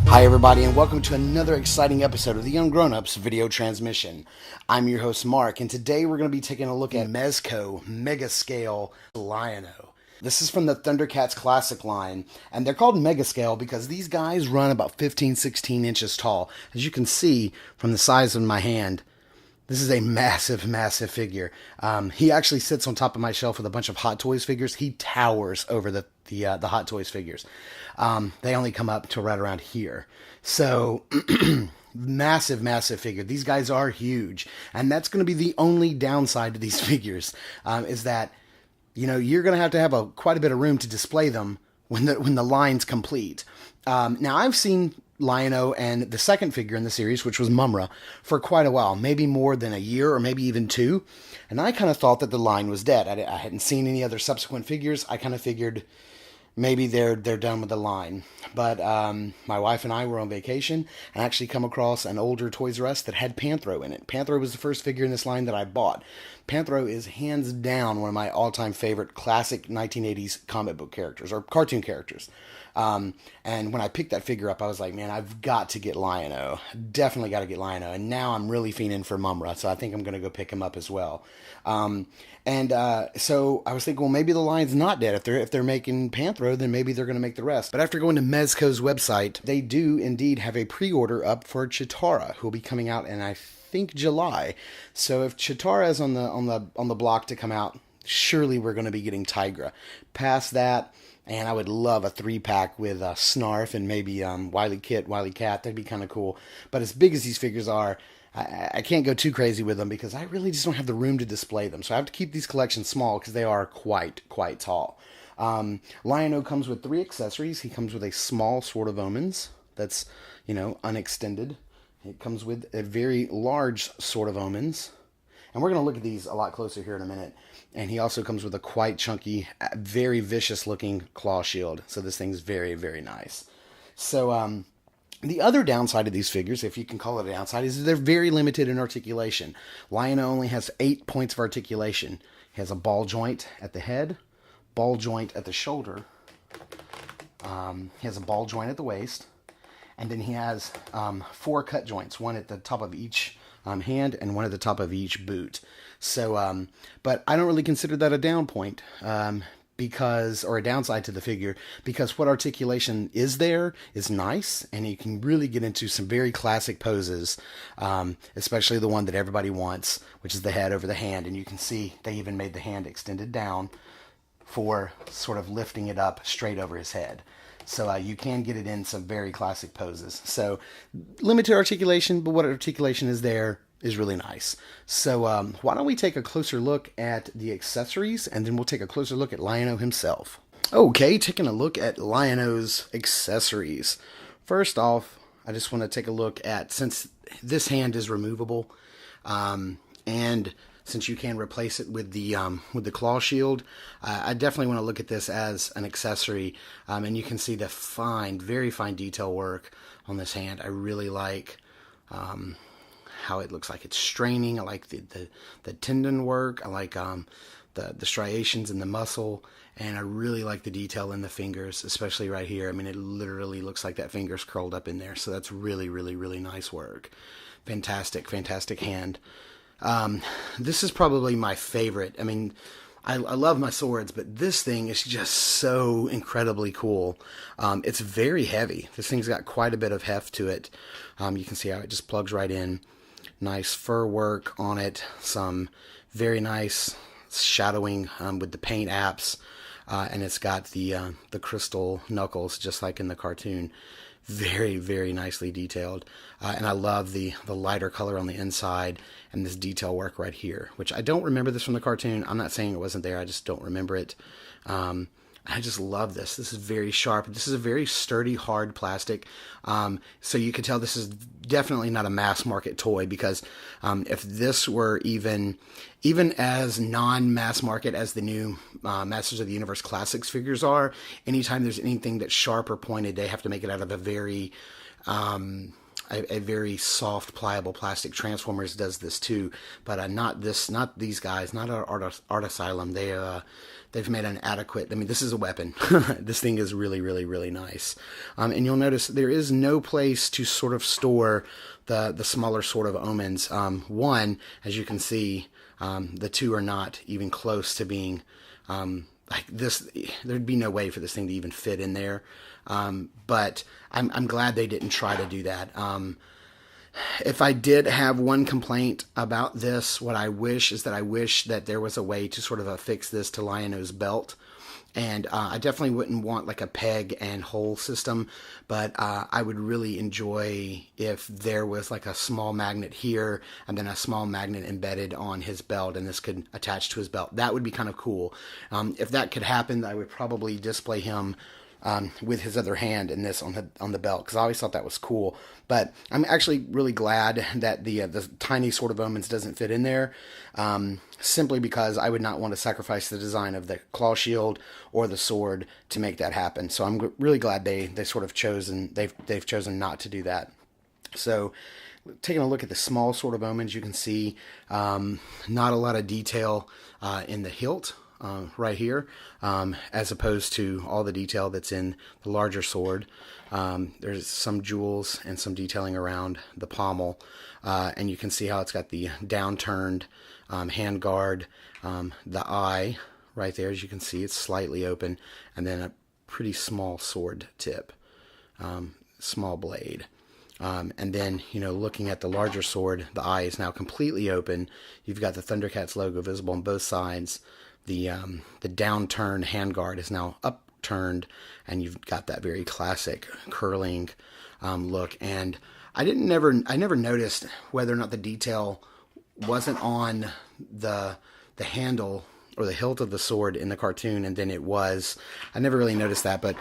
Hi everybody, and welcome to another exciting episode of the Ungrownups video transmission. I'm your host Mark, and today we're going to be taking a look at Mezco Mega Scale Lion-O. This is from the Thundercats Classic line, and they're called Mega Scale because these guys run about 15-16 inches tall. As you can see from the size of my hand, this is a massive, massive figure. He actually sits on top of my shelf with a bunch of Hot Toys figures. He towers over the Hot Toys figures. They only come up to right around here. So, massive, massive figure. These guys are huge. And that's going to be the only downside to these figures, is that, you're going to have quite a bit of room to display them when the line's complete. Now, I've seen Lion-O and the second figure in the series, which was Mumra, for quite a while, maybe more than a year or maybe even two. And I kind of thought that the line was dead. I hadn't seen any other subsequent figures. I kind of figured maybe they're done with the line. But my wife and I were on vacation and actually come across an older Toys R Us that had Panthro in it. Panthro was the first figure in this line that I bought. Panthro is hands down one of my all-time favorite classic 1980s comic book characters, or cartoon characters. And when I picked that figure up, I was like, man, I've got to get Lion-O. Definitely got to get Lion-O. And now I'm really fiending for Mumra, so I think I'm going to go pick him up as well. So I was thinking, well, maybe the line's not dead. If they're making Panthro, then maybe they're going to make the rest. But after going to Mezco's website, they do indeed have a pre-order up for Chitara, who will be coming out in, I think, July. So if Chitara is on the block to come out, surely we're going to be getting Tigra. Past that, and I would love a 3-pack with Snarf and maybe Wily Kit, Wily Cat. That'd be kind of cool. But as big as these figures are, I can't go too crazy with them because I really just don't have the room to display them. So I have to keep these collections small because they are quite tall. Lion-O comes with 3 accessories. He comes with a small Sword of Omens that's, unextended. It comes with a very large Sword of Omens. And we're going to look at these a lot closer here in a minute. And he also comes with a quite chunky, very vicious-looking claw shield. So this thing's very, very nice. So, the other downside of these figures, if you can call it a downside, is they're very limited in articulation. Lion-O only has 8 points of articulation. He has a ball joint at the head, ball joint at the shoulder. He has a ball joint at the waist. And then he has 4 cut joints, one at the top of each hand and one at the top of each boot. So, but I don't really consider that a down point, or a downside to the figure, because what articulation is there is nice, and you can really get into some very classic poses, especially the one that everybody wants, which is the head over the hand. And you can see they even made the hand extended down for sort of lifting it up straight over his head. So you can get it in some very classic poses. So limited articulation, but what articulation is there is really nice. So why don't we take a closer look at the accessories, and then we'll take a closer look at Lion-O himself. Okay, taking a look at Lion-O's accessories. First off, I just want to take a look at, since this hand is removable, and since you can replace it with the claw shield, I definitely want to look at this as an accessory. And you can see the very fine detail work on this hand. I really like how it looks like it's straining. I like the tendon work. I like the striations in the muscle, and I really like the detail in the fingers, especially right here. I mean, it literally looks like that finger's curled up in there. So that's really, really, really nice work. Fantastic, fantastic hand. This is probably my favorite. I mean, I love my swords, but this thing is just so incredibly cool. It's very heavy. This thing's got quite a bit of heft to it. You can see how it just plugs right in. Nice fur work on it. Some very nice shadowing with the paint apps. And it's got the crystal knuckles, just like in the cartoon. Very, very nicely detailed. And I love the lighter color on the inside and this detail work right here, which I don't remember this from the cartoon. I'm not saying it wasn't there. I just don't remember it. I just love this. This is very sharp. This is a very sturdy, hard plastic. So you can tell this is definitely not a mass market toy, because if this were even as non-mass market as the new Masters of the Universe Classics figures are, anytime there's anything that's sharp or pointed, they have to make it out of a very a very soft, pliable plastic. Transformers does this too, but not these guys, not Art Asylum. They've made an adequate. I mean, this is a weapon. This thing is really, really, really nice. And you'll notice there is no place to sort of store the smaller sort of omens. One, as you can see, the two are not even close to being like this. There'd be no way for this thing to even fit in there. But I'm glad they didn't try to do that. If I did have one complaint about this, what I wish is that I wish that there was a way to sort of affix this to Lion-O's belt. And I definitely wouldn't want like a peg and hole system, but I would really enjoy if there was like a small magnet here and then a small magnet embedded on his belt, and this could attach to his belt. That would be kind of cool. If that could happen, I would probably display him with his other hand in this on the belt, because I always thought that was cool. But I'm actually really glad that the tiny Sword of Omens doesn't fit in there, simply because I would not want to sacrifice the design of the claw shield or the sword to make that happen. So I'm really glad they've chosen not to do that. So taking a look at the small Sword of Omens, you can see not a lot of detail in the hilt. Right here, as opposed to all the detail that's in the larger sword. There's some jewels and some detailing around the pommel, and you can see how it's got the downturned hand guard, the eye right there, as you can see, it's slightly open, and then a pretty small sword tip, small blade. And then, looking at the larger sword, the eye is now completely open. You've got the Thundercats logo visible on both sides. The downturned handguard is now upturned, and you've got that very classic curling look. And I never noticed whether or not the detail wasn't on the handle or the hilt of the sword in the cartoon, and then it was. I never really noticed that, but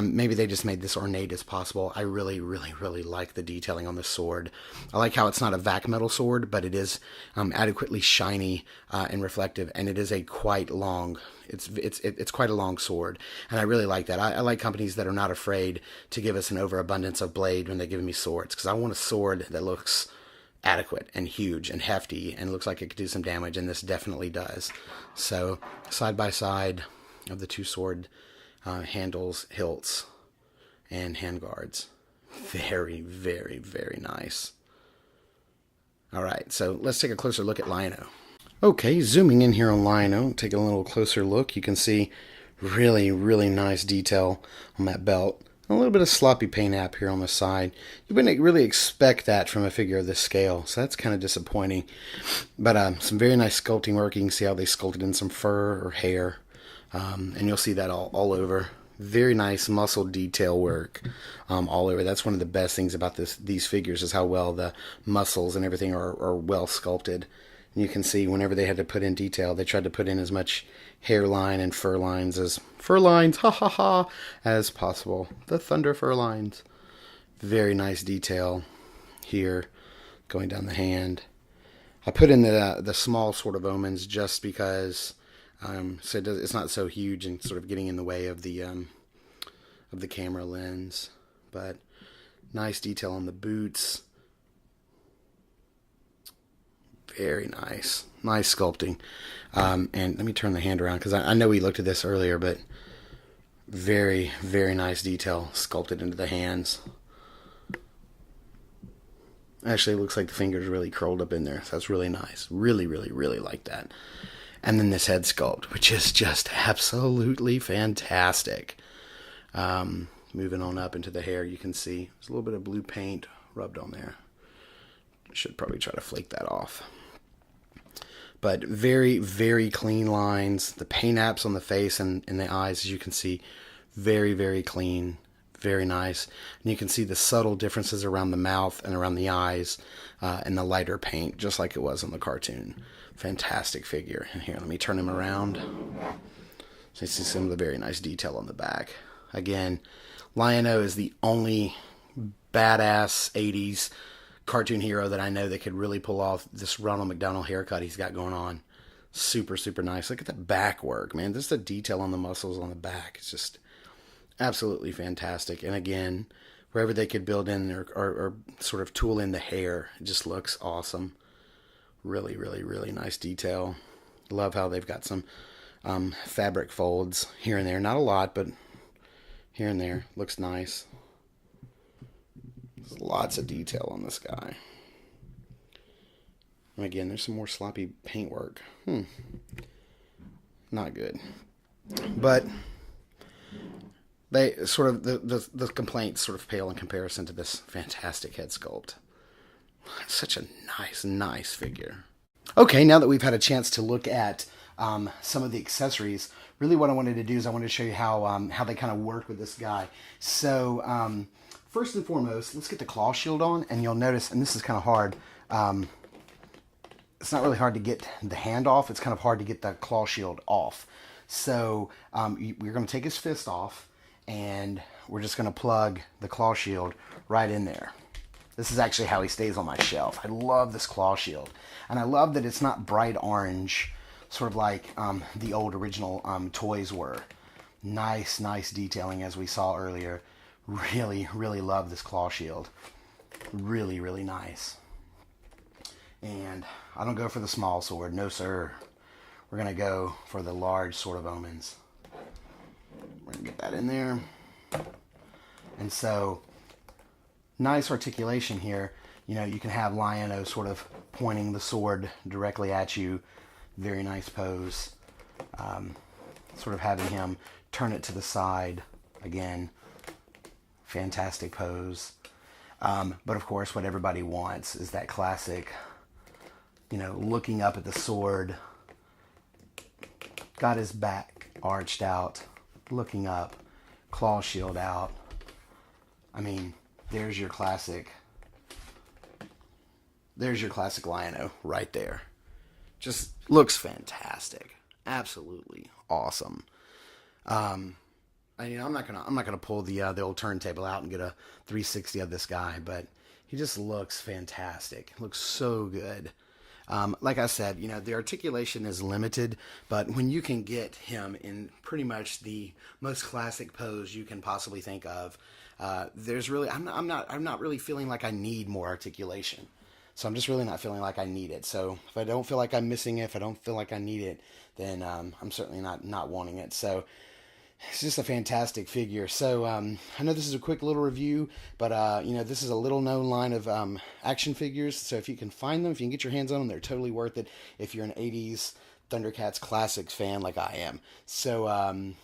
maybe they just made this ornate as possible. I really, really, really like the detailing on the sword. I like how it's not a vac metal sword, but it is adequately shiny and reflective, and it is a quite long. It's quite a long sword, and I really like that. I like companies that are not afraid to give us an overabundance of blade when they give me swords, because I want a sword that looks adequate and huge and hefty and looks like it could do some damage, and this definitely does. So side by side of the two sword handles, hilts, and handguards. Very, very, very nice. All right, so let's take a closer look at Lion-O. Okay, zooming in here on Lion-O, taking a little closer look, you can see really, really nice detail on that belt. A little bit of sloppy paint app here on the side. You wouldn't really expect that from a figure of this scale, so that's kind of disappointing. But some very nice sculpting work. You can see how they sculpted in some fur or hair, and you'll see that all over. Very nice muscle detail work all over. That's one of the best things about these figures, is how well the muscles and everything are well sculpted. And you can see whenever they had to put in detail, they tried to put in as much hairline and fur lines, as possible. The Thunder fur lines. Very nice detail here going down the hand. I put in the small Sword of Omens just because so it's not so huge and sort of getting in the way of the camera lens. But nice detail on the boots. Very nice. Nice sculpting. And let me turn the hand around, because I know we looked at this earlier, but very, very nice detail sculpted into the hands. Actually, it looks like the fingers really curled up in there, so that's really nice. Really, really, really like that. And then this head sculpt, which is just absolutely fantastic. Moving on up into the hair, you can see there's a little bit of blue paint rubbed on there. Should probably try to flake that off. But very, very clean lines. The paint apps on the face and in the eyes, as you can see, very, very clean. Very nice. And you can see the subtle differences around the mouth and around the eyes and the lighter paint, just like it was on the cartoon. Fantastic figure. And here, let me turn him around. So you see some of the very nice detail on the back. Again, Lion-O is the only badass 80s cartoon hero that I know that could really pull off this Ronald McDonald haircut he's got going on. Super, super nice. Look at the back work, man. Just the detail on the muscles on the back. It's just absolutely fantastic. And again, wherever they could build in or sort of tool in the hair. It just looks awesome. Really, really, really nice detail. Love how they've got some fabric folds here and there. Not a lot, but here and there. Looks nice. There's lots of detail on this guy. And again, there's some more sloppy paintwork. Not good. But they sort of, the complaints sort of pale in comparison to this fantastic head sculpt. Such a nice figure. Okay, now that we've had a chance to look at some of the accessories, really what I wanted to do is I wanted to show you how they kind of work with this guy. So first and foremost, let's get the claw shield on, and you'll notice, and this is kind of hard, it's not really hard to get the hand off, it's kind of hard to get the claw shield off. So we're going to take his fist off, and we're just going to plug the claw shield right in there. This is actually how he stays on my shelf. I love this claw shield. And I love that it's not bright orange, sort of like the old original toys were. Nice detailing as we saw earlier. Really, really love this claw shield. Really, really nice. And I don't go for the small sword. No, sir. We're going to go for the large Sword of Omens. We're going to get that in there. And so, nice articulation here. You know, you can have Lion-O sort of pointing the sword directly at you. Very nice pose. Sort of having him turn it to the side. Again, fantastic pose. But of course, what everybody wants is that classic, you know, looking up at the sword. Got his back arched out, looking up, claw shield out. I mean, there's your classic Lion-O right there. Just looks fantastic. Absolutely awesome. I'm not gonna pull the old turntable out and get a 360 of this guy, but he just looks fantastic. Looks so good. Like I said, you know, the articulation is limited, but when you can get him in pretty much the most classic pose you can possibly think of, there's really, I'm not really feeling like I need more articulation. So I'm just really not feeling like I need it. So if I don't feel like I'm missing it, if I don't feel like I need it, then I'm certainly not wanting it. So it's just a fantastic figure. So I know this is a quick little review, but you know, this is a little known line of action figures. So if you can find them, if you can get your hands on them, they're totally worth it if you're an 80s Thundercats Classics fan like I am. So,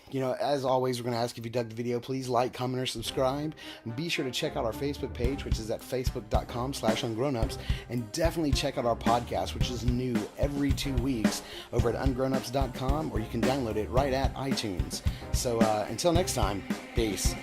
you know, as always, we're going to ask if you dug the video, please like, comment, or subscribe. And be sure to check out our Facebook page, which is at facebook.com/Ungrownups. And definitely check out our podcast, which is new every 2 weeks over at Ungrownups.com, or you can download it right at iTunes. So, until next time, peace.